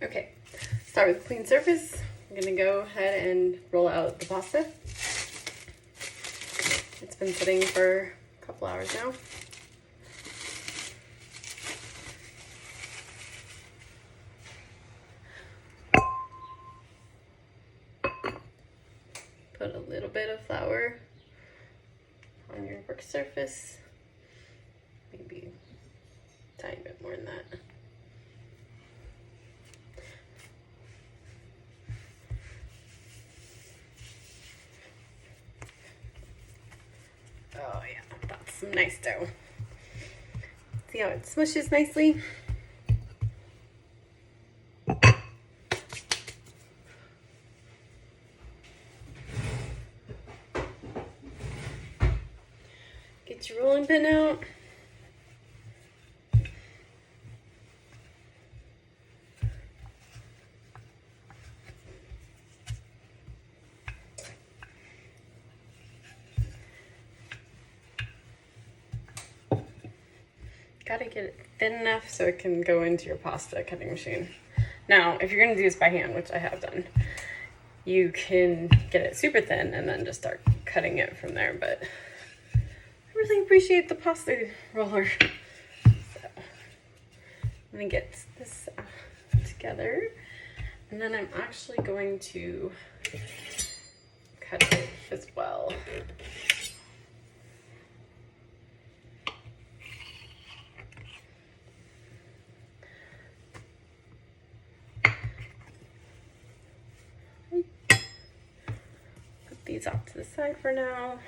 Okay, start with a clean surface. I'm gonna go ahead and roll out the pasta. It's been sitting for a couple hours now. Put a little bit of flour on your work surface, maybe a tiny bit more than that. Oh yeah, that's some nice dough. See how it smushes nicely? Get your rolling pin out. Gotta get it thin enough so it can go into your pasta cutting machine. Now, if you're gonna do this by hand, which I have done, you can get it super thin and then just start cutting it from there, but I really appreciate the pasta roller. So, I'm gonna get this together, and then I'm actually going to cut it as well. These off to the side for now.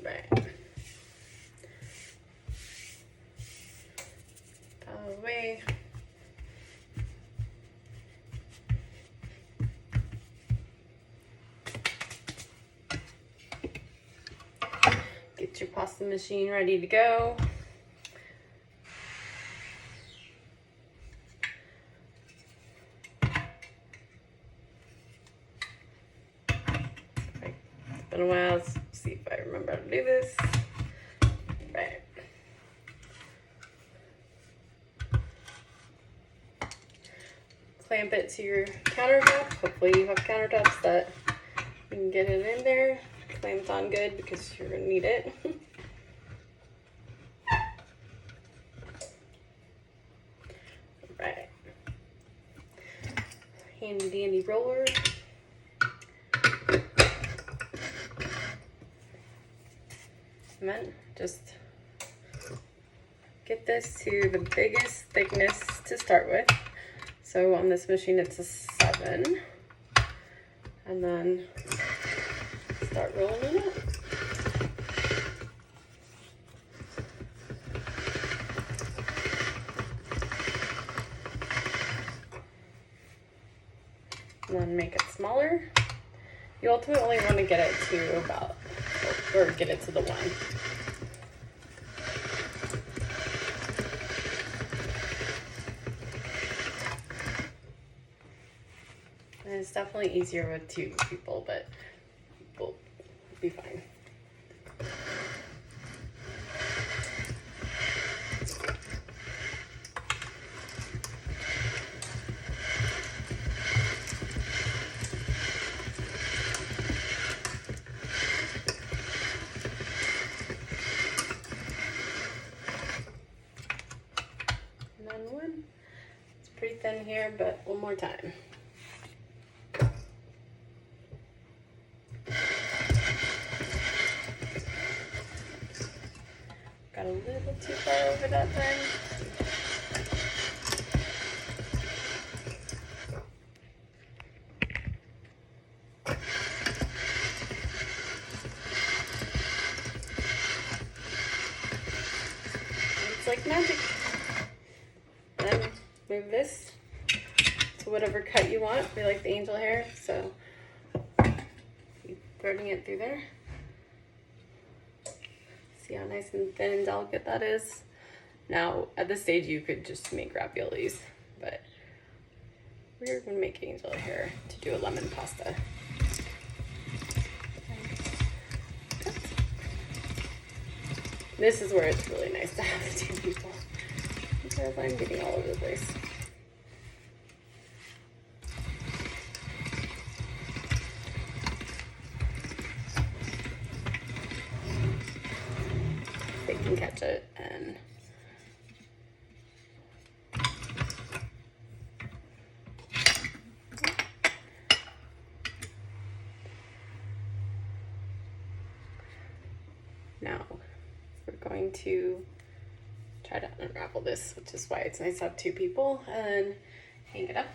Right. Out of the way. Get your pasta machine ready to go. It's been a while. Let's see if I remember how to do this. Right. Clamp it to your countertop. Hopefully you have countertops that you can get it in there. Clamp on good because you're gonna need it. Right. Handy dandy roller. And then just get this to the biggest thickness to start with. So on this machine it's a 7. And then start rolling it up. And then make it smaller. You ultimately want to get it to about, or get it to the 1. And it's definitely easier with 2 people, but we'll be fine. Another one. It's pretty thin here, but one more time. Got a little too far over that time. It's like magic. Then move this to whatever cut you want. We like the angel hair, so keep threading it through there. See how nice and thin and delicate that is? Now, at this stage, you could just make raviolis, but we're making angel hair to do a lemon pasta. This is where it's really nice to have the two people, because I'm getting all over the place. They can catch it and now we're going to try to unravel this, which is why it's nice to have two people, and hang it up.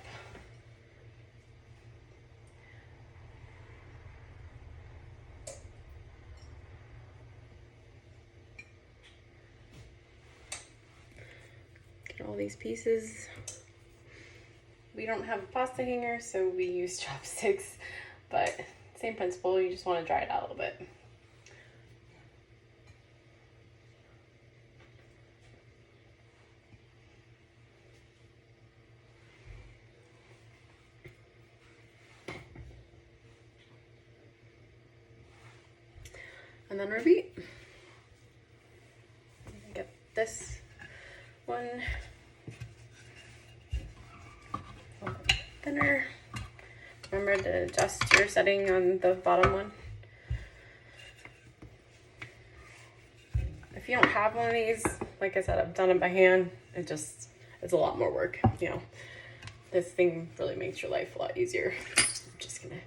Get all these pieces. We don't have a pasta hanger, so we use chopsticks, but same principle, you just want to dry it out a little bit. And then repeat. Get this one a little bit thinner. Remember to adjust your setting on the bottom one. If you don't have one of these, like I said, I've done it by hand. It's a lot more work, you know. This thing really makes your life a lot easier. I'm just gonna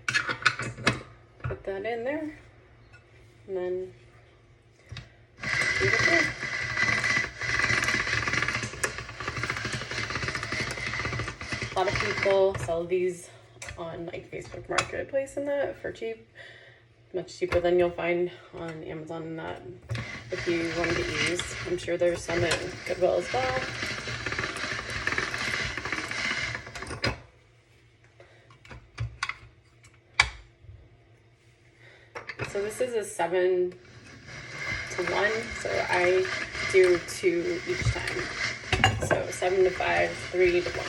put that in there. And then it there. A lot of people sell these on like Facebook Marketplace and that for cheap, much cheaper than you'll find on Amazon and that. If you want to get used, I'm sure there's some at Goodwill as well. So this is a 7 to 1, so I do 2 each time. So 7 to 5, 3 to 1.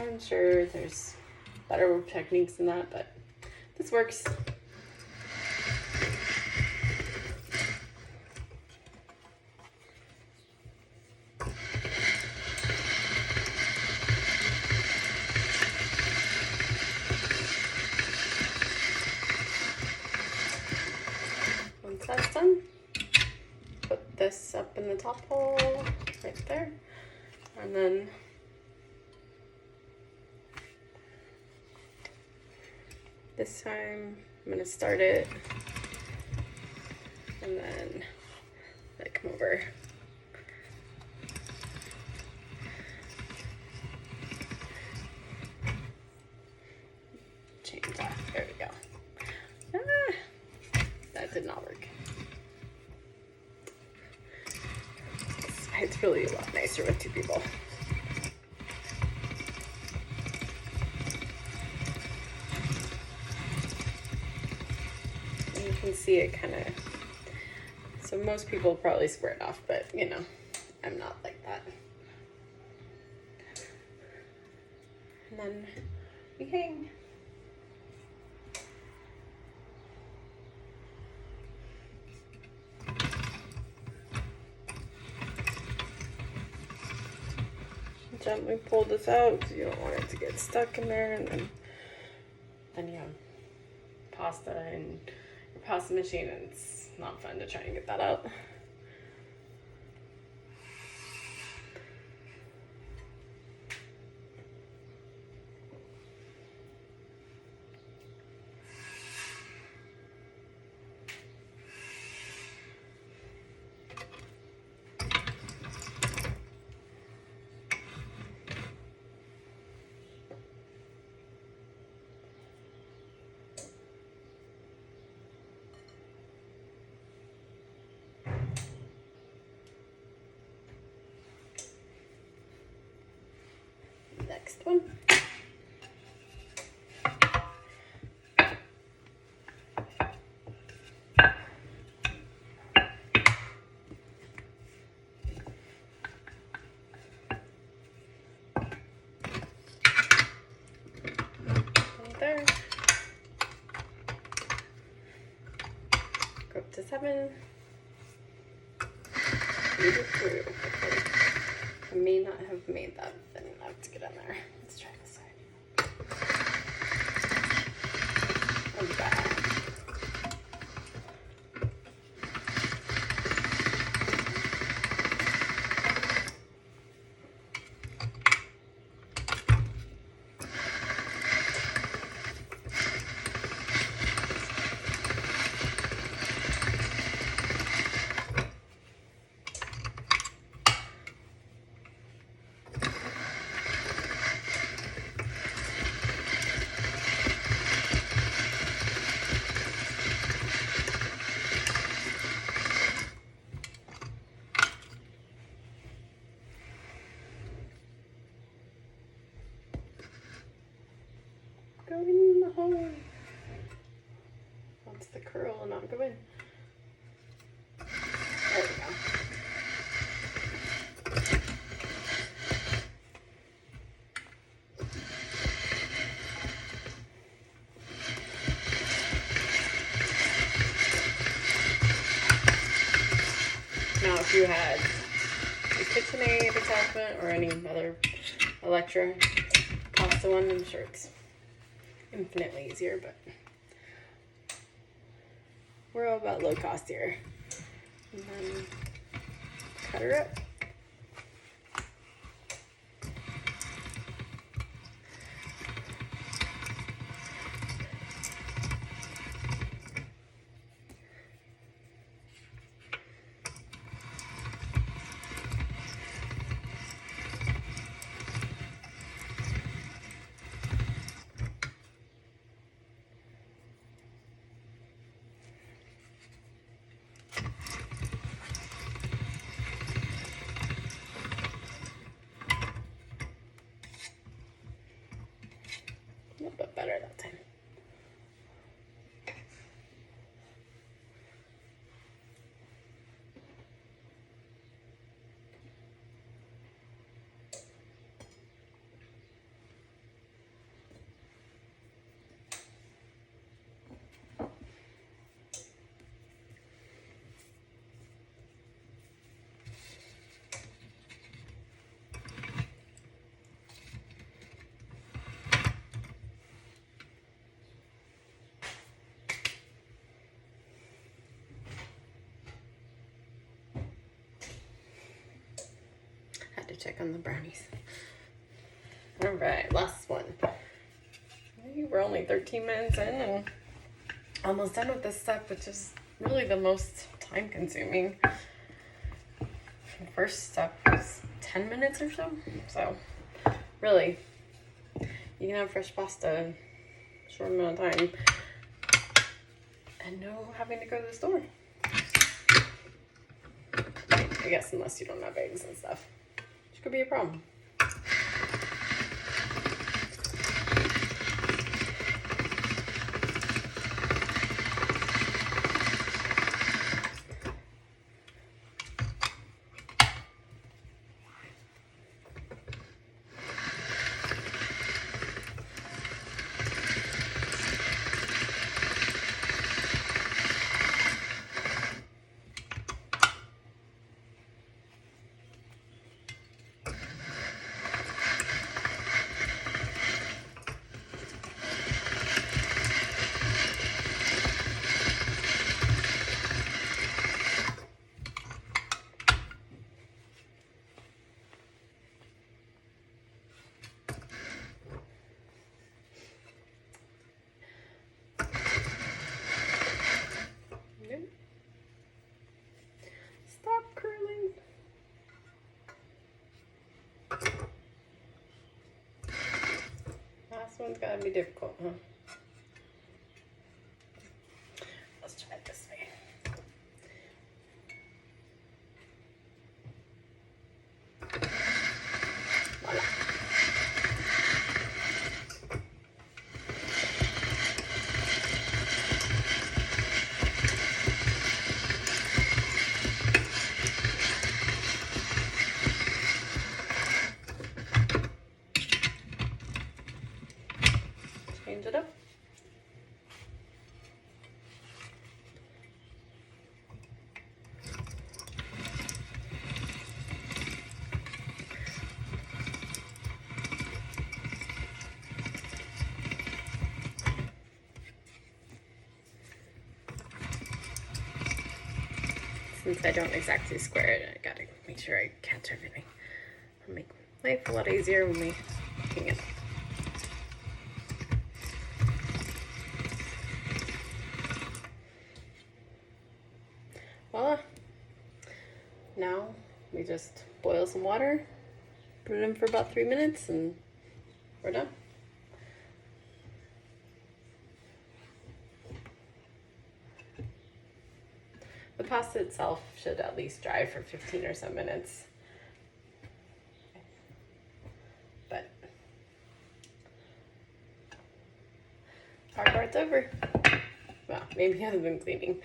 I'm sure there's better techniques than that, but this works. Once that's done, put this up in the top hole right there, and then this time I'm gonna start it and then let it come over. Change that. There we go. Ah, that did not work. It's really a lot nicer with 2 people. You can see it kind of, so most people probably square it off, but you know, I'm not like that. And then we hang. Gently pull this out because you don't want it to get stuck in there, and then you have pasta in your pasta machine, and it's not fun to try and get that out. Next one. 7. Feed it through. Okay. I may not have made that thin enough to get in there. Let's try this side. Okay. Go in the hole. Wants the curl and not go in. There we go. Now, if you had a KitchenAid attachment or any other Electra pasta one, I'm sure it's infinitely easier, but we're all about low cost here. And then cut her up. A little bit better that time. Had to check on the brownies. All right, last one. We're only 13 minutes in and almost done with this step, which is really the most time consuming. The first step was 10 minutes or so. So really, you can have fresh pasta in a short amount of time and no having to go to the store. I guess unless you don't have eggs and stuff, which could be a problem. Stop curling. Last one's gotta be difficult, huh? Let's try it this way. Voila. Change it up. since I don't exactly square it, I gotta make sure I catch everything. It'll make life a lot easier when we hang it. Voila. Now we just boil some water, put it in for about 3 minutes, and we're done. The pasta itself should at least dry for 15 or so minutes. But hard part's over. Well, maybe other than cleaning.